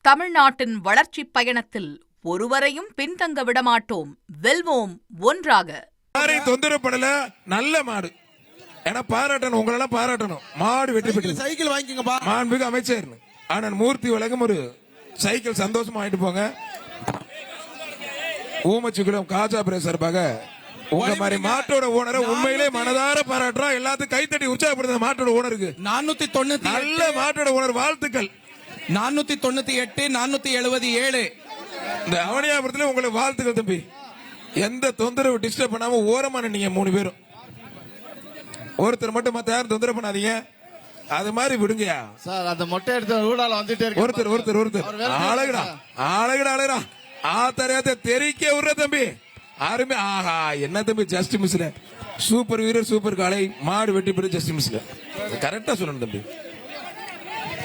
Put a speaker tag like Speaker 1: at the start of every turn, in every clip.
Speaker 1: தமிழ்நாட்டின் வளர்ச்சிப் பயணத்தில் ஒருவரையும் பின்தங்க விடமாட்டோம். வெல்வோம் ஒன்றாக.
Speaker 2: தொந்தரவு பண்ணல. நல்ல மாடு. ஏன்னா பாராட்டணும், உங்களெல்லாம் பாராட்டணும். மாடு வெற்றி பெற்று
Speaker 3: சைக்கிள் வாங்கிக்கோங்கப்பா.
Speaker 2: மாண்புமிகு அமைச்சர் அண்ணன் மூர்த்தி வழங்கும் ஒரு சைக்கிள் சந்தோஷமா ஆயிட்டு போங்க. ஊமச்சிக்குளம் காஜா பிரேஸ் சார்பாக உங்க மாதிரி மாட்டோட ஓனரை உண்மையிலே மனதார பாராட்டுறோம். எல்லாத்துக்கும் கைத்தட்டி உற்சாகப்படுத்த மாட்டோட ஓனருக்கு
Speaker 3: 490
Speaker 2: நல்ல மாட்டோட ஓனர் வாழ்த்துக்கள்.
Speaker 3: 498 477
Speaker 2: இந்த அவனியாபுரத்துல உங்களுக்கு வாழ்த்துக்கள் தம்பி. எந்த தொந்தரவு டிஸ்டர்ப் பண்ணாம ஓரமா நீங்க 3 பேரும். ஒருத்தர் மட்டும் மத்த யாரும் தொந்தரவு பண்ணாதீங்க. அது மாதிரி விடுங்கயா
Speaker 4: சார். அந்த மொட்டை எடுத்து ஊடால வந்துட்டே இருக்கு.
Speaker 2: ஒருத்தர் அழகுடா அழகுடா ஆத்தரையாத்த தெரிக்க விடுற தம்பி. அருமை. ஆஹா, என்ன தம்பி ஜஸ்ட் மிஸ்ல. சூப்பர் வீரர், சூப்பர் காலை. மாடு வெட்டி பெற்று ஜஸ்ட் மிஸ்ல. கரெக்டா சொல்லணும் தம்பி.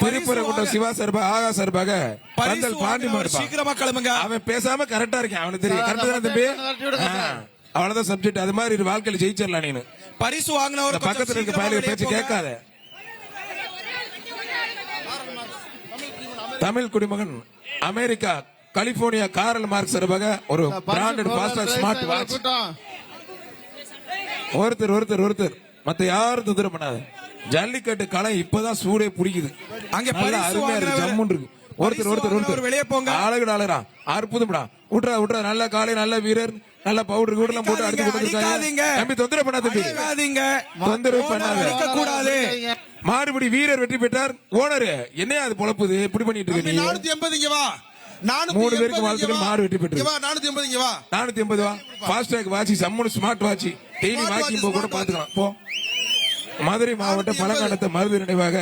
Speaker 2: திருப்பரங்குன்றம் சிவா சார்பாக, ஆகா சார்பாக பந்தல் பாண்டி மாடு.
Speaker 3: சீக்கிரமா கிளம்புங்க.
Speaker 2: அவன் பேசாம கரெக்டா இருக்கேன். அவனுக்கு தெரியும். கரெக்டா தானே தம்பி? அவ்வளவுதான் சப்ஜெக்ட். அது மாதிரி வாழ்க்கையில ஜெயிச்சிடலாம். நீனு
Speaker 3: பரிசு வாங்கினவர்
Speaker 2: பக்கத்துல இருக்க பயலுக்கு பேச்சு கேட்காத. தமிழ் குடிமகன் அமெரிக்கா கலிபோர்னியா காரல் மார்க் சார்பாக ஒரு பிராண்டட் ஃபாஸ்ட் ஸ்மார்ட் வாட்ச். ஒருத்தர் மத்த யாரும் தொந்தரவு பண்ணாத. ஜல்லிக்கட்டு களை இப்பதான் சூடே பிடிக்குது.
Speaker 3: அங்க
Speaker 2: அருமையா இருக்கு, ஜம்முன் இருக்கு. ஒருத்தர் வெளியே போங்க. அழகுடா அற்புதம்டா. விட்றா நல்ல காலை, நல்ல வீரர், நல்ல பவுடர் கூடலாம் போட்டு அடிச்சு கொடுத்துருக்காங்க. தம்பி தொந்தரவு பண்ணாத தம்பி. தொந்தரவு பண்ணாத. மாடுபடி வீரர் வெற்றி பெற்றார். ஓனர் என்ன அது பொழப்புது இப்படி பண்ணிட்டு இருக்கு?
Speaker 3: 480 வா.
Speaker 2: 3 பேருக்கு வாழ்த்துக்கள். மாடு வெற்றி பெற்று
Speaker 3: 480 வா.
Speaker 2: 480 வா. ஃபாஸ்டாக் வாட்சி, சம்மன் ஸ்மார்ட் வாட்சி. டெய்லி வாக்கிங் போக கூட பாத்துக்கலாம். போ. மதுரை மாவட்ட பழங்காலத்தை மருது நினைவாக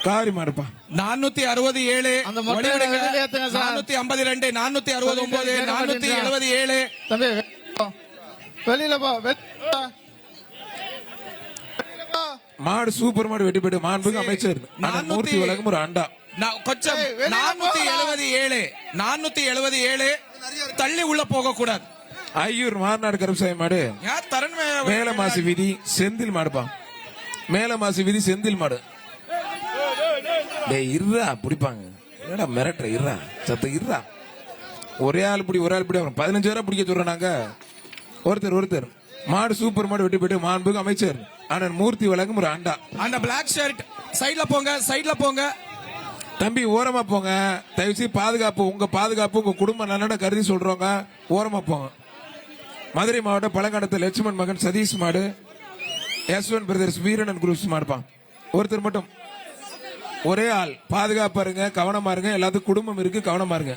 Speaker 2: காரி மாடுப்பா.
Speaker 3: 467 452 469 477
Speaker 4: தம்பி வெளியில போ.
Speaker 2: மாடு சூப்பர் மாடு வெட்டி பெற்று மாண்புமிகு அமைச்சர் மூர்த்தி வழங்கும் ஒரு அண்டா.
Speaker 3: கொஞ்சம் 477 தள்ளி உள்ள போக கூடாது.
Speaker 2: ஐயூர் மார்நாடு கருப்பசாமி மாடு. மேலமாசி வீதி செந்தில் மாடுப்பா. மேலமாசி வீதி செந்தில் மாடு. இருறா பிடிப்பாங்க. என்னடா மிரட்டுற? இருறா சத்த இருறா. ஒரே ஆள் பிடி 15,000 பிடிக்க சொல்றாங்க. ஒருத்தர் மாடு சூப்பர் மாடு வெட்டி போயிட்டு மாண்புமிகு அமைச்சர் அண்ணன் மூர்த்தி வழங்கும் ஒரு அண்டா.
Speaker 3: அந்த பிளாக் ஷர்ட் சைடுல போங்க.
Speaker 2: தம்பி ஓரமா போங்க. தயவுசெய்து பாதுகாப்பு, உங்க பாதுகாப்பு உங்க குடும்ப நலனை கருதி சொல்றவங்க ஓரமா போங்க. மதுரை மாவட்ட பழங்காலத்து லட்சுமண் மகன் சதீஷ் மாடு. S1 பிரதர்ஸ் வீரன் குரூப்ஸ் மாடுப்பான். ஒருத்தர் மட்டும் ஒரே ஆள். பாதுகாப்பா இருங்க, கவனமா இருங்க. எல்லாத்துக்கும் குடும்பம் இருக்கு, கவனமா இருங்க.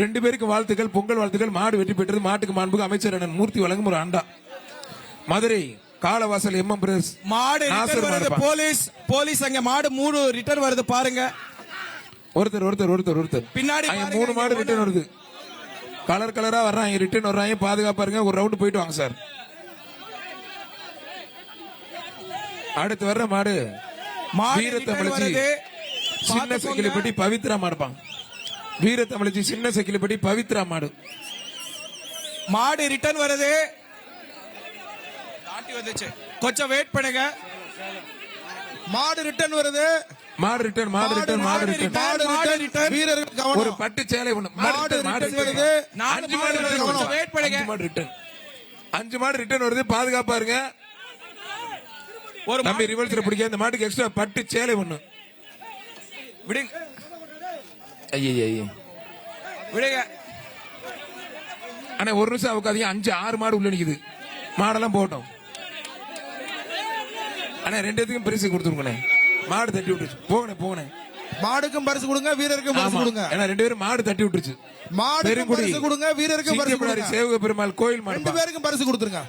Speaker 2: 2 பேருக்கு வாழ்த்துக்கள், பொங்கல் வாழ்த்துக்கள். மாடு வெற்றி பெற்றது. மாட்டுக்கு மாண்புமிகு அமைச்சர் அண்ணன் மூர்த்தி வழங்கும் ஒரு அண்டா. மதுரை காலவாசல் MM பிரதர்ஸ்
Speaker 3: மாடு போலீஸ் அங்க மாடு 3 ரிட்டர்ன் வருது பாருங்க.
Speaker 2: ஒருத்தர்
Speaker 3: பின்னாடி
Speaker 2: 3 மாடு ரிட்டர்ன் வருது. கலரா வர்றாங்க, ரிட்டர்ன் வர்றாங்க. பாதுகாப்பா இருங்க. ஒரு ரவுண்ட் போயிட்டு வாங்க சார். அடுத்து வர்ற மாடு வீரத்தமிழச்சி சின்ன சைக்கிள்பட்டி பவித்ரா மாடுப்பாங்க. வீரத்தமிழச்சி சின்ன சைக்கிள்பட்டி பவித்ரா மாடு.
Speaker 3: மாடு ரிட்டர்ன் வருது. கொஞ்சம் வெயிட் பண்ணுங்க. மாடு ரிட்டர்ன் வருது.
Speaker 2: மாடு ரிட்டர்ன். வீரர்கள் ஒரு பட்டு சேலை ஒண்ணு. மாடு வருது. 5 மாடு வெயிட் பண்ணுங்க. 5 மாடு ரிட்டர்ன் வருது. பாதுகாப்பா இருங்க. ஒரு நம்பி ரிவர்ஸ்ல பிடிக்க. இந்த மாட்டுக்கு எக்ஸ்ட்ரா பட்டு சேலை ஒண்ணு விடுங்க. விடுங்க அண்ணா. ஒரு நிமிஷம் அவக்காதீங்க. 5-6 மாடு உள்ள நிக்குது. மாடெல்லாம் போட்டோம் அண்ணா. 2 பேத்துக்கும் பரிசு கொடுத்துருங்கண்ணே. மாடு தட்டி விட்டுருச்சு. போங்கண்ணே.
Speaker 3: மாடுக்கும் பரிசு கொடுங்க, வீரருக்கும் பரிசு கொடுங்க.
Speaker 2: ஏன்னா 2 பேரும் மாடு தட்டி விட்டுருச்சு.
Speaker 3: மாடுக்கும் பரிசு கொடுங்க, வீரருக்கும் பரிசு கொடுங்க.
Speaker 2: சேவக பெருமாள் கோயில் மாடு.
Speaker 3: 2 பேருக்கும் பரிசு கொடுத்துருங்க.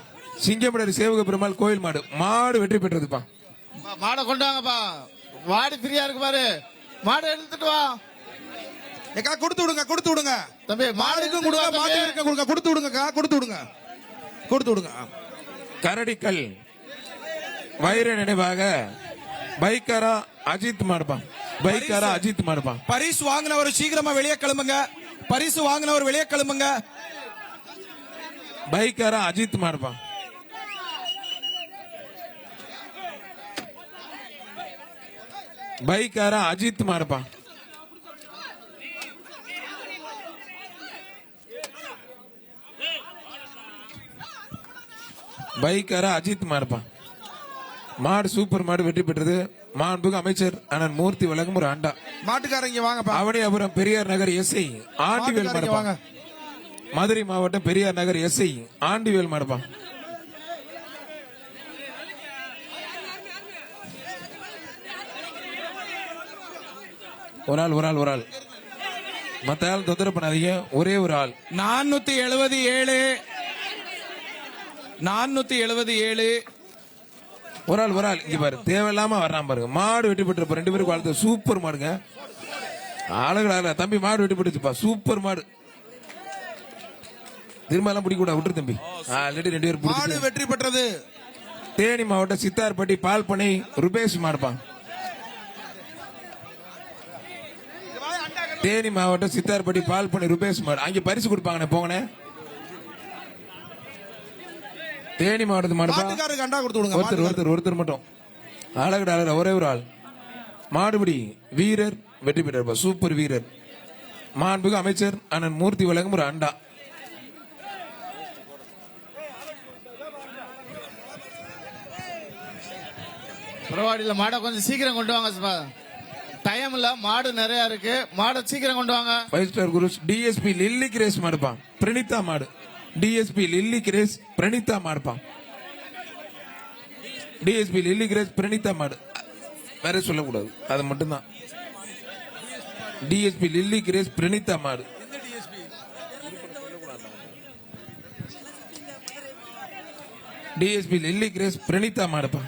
Speaker 2: சிங்கம்படாரி சேவக பெருமாள் கோயில் மாடு. மாடு வெற்றி பெற்றதுப்பா.
Speaker 4: மாடை கொண்டாங்கப்பா. மாடு ஃப்ரீயா இருக்கு பாரு. மாடை எடுத்துட்டு வா.
Speaker 3: ஏக்கா கொடுத்து விடுங்க
Speaker 4: தம்பி.
Speaker 3: மாடுக்கும் கொடுங்க, மாட்டுக்கு கொடுங்க. கொடுத்து விடுங்க.
Speaker 2: கரடிக்கல் வைர நினைவாக பைக்காரா அஜித் மாடுப்பான். பரிசு
Speaker 3: வாங்கினவர் சீக்கிரமா வெளியே கிளம்புங்க.
Speaker 2: பைக்காரா அஜித் மாடுப்பான். பைக்காரா அஜித் மாடுப்பான். பைக்கார அஜித் மாடுப்பா. மாடு சூப்பர் மாடு வெற்றி பெற்றது. மாண்புக்கு அமைச்சர் அண்ணன் மூர்த்தி வழங்கும் ஒரு அண்டா.
Speaker 3: மாட்டுக்காரங்க வாங்கப்பா.
Speaker 2: அவனியாபுரம் பெரியார் நகர் எஸ்ஐ ஆண்டிவேல் மாடுப்பா.
Speaker 3: வாங்க.
Speaker 2: மதுரை மாவட்டம் பெரியார் நகர் எஸ்ஐ ஆண்டிவேல் மாடுப்பா. ஒரு ஆள் மத்த ஆள் தொந்தரவு பண்ணாதீங்க. ஒரே ஒரு ஆள்.
Speaker 3: 477
Speaker 2: ஒரு ஆள் இங்க பாரு. தேவையில்லாம வர்றான் பாருங்க. மாடு வெட்டி போட்டு 2 பேருக்கு வாழ்த்து. சூப்பர் மாடுங்க. ஆளுகள தம்பி மாடு வெட்டி போட்டுச்சுப்பா. சூப்பர் மாடு. திரும்ப எல்லாம் பிடிக்க கூட விட்டுரு தம்பி. ஆல்ரெடி 2 பேர்
Speaker 3: மாடு
Speaker 2: பிடிச்சு.
Speaker 3: வெற்றி பெற்றது.
Speaker 2: தேனி மாவட்டம் சித்தார்பட்டி பால்பனை ருபேஷ் மாடுப்பா. தேனி மாவட்டம் சித்தார்பட்டி பால்பனை ருபேஷ் மாடு. அங்க பரிசு கொடுப்பாங்கண்ணே போங்கண்ணே. தேனி மாவட்டத்து மாடுப்பா.
Speaker 3: மாட்டுக்காரருக்கு அண்டா கொடுத்து விடுங்க.
Speaker 2: ஒருத்தர் மட்டும். அழகு ஒரே ஒரு ஆள். மாடுபிடி வீரர் வெற்றி பெற்றார். சூப்பர் வீரர். மாண்புக்கு அமைச்சர் அண்ணன் மூர்த்தி வழங்கும் ஒரு அண்டா.
Speaker 4: பரவாயில்ல, மாடை கொஞ்சம் சீக்கிரம் கொண்டு வாங்க. டைம் இல்ல, மாடு நிறைய இருக்கு. மாடை சீக்கிரம் கொண்டு வாங்க.
Speaker 2: 5 ஸ்டார் குருஸ் டிஎஸ்பி லில்லி கிரேஸ் மாடுப்பா. பிரணீதா மாடு. டிஎஸ்பி லில்லி கிரேஸ் பிரணீதா மாடுப்பா. டிஎஸ்பி லில்லி கிரேஸ் பிரணீதா மாடு. வேற சொல்லக்கூடாது, அது மட்டும்தான். டிஎஸ்பி லில்லி கிரேஸ் பிரணீதா மாடு. டிஎஸ்பி லில்லி கிரேஸ் பிரணீதா மாடுப்பா.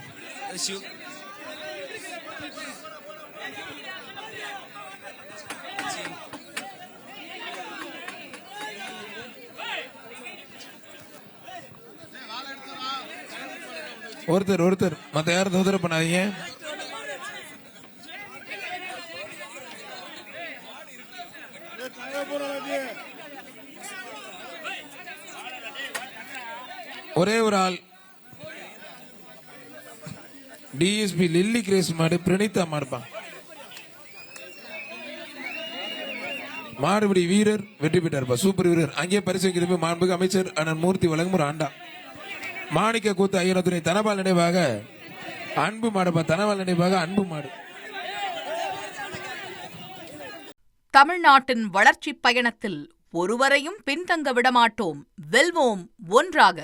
Speaker 2: ஒருத்தர் மத்த யாரும் தொந்தரவு பண்ணாதீங்க. ஒரே ஒரு ஆள். டிஎஸ்பி லில்லி கிரேஸ் மாடு பிரணீதா மாடுப்பா. மாடுபிடி வீரர் வெற்றி பெற்றார்ப்பா. சூப்பர் வீரர். அங்கே பரிசு வைக்கிறது மாண்புக்கு அமைச்சர் அண்ணன் மூர்த்தி வழங்கும் ஒரு ஆண்டா. மாணிக்க கூத்து ஐயனத்துறை தனபால் நினைவாக அன்பு மாடுப்பா. தனபால் நினைவாக அன்பு மாடு.
Speaker 1: தமிழ்நாட்டின் வளர்ச்சிப் பயணத்தில் ஒருவரையும் பின்தங்க விடமாட்டோம். வெல்வோம் ஒன்றாக.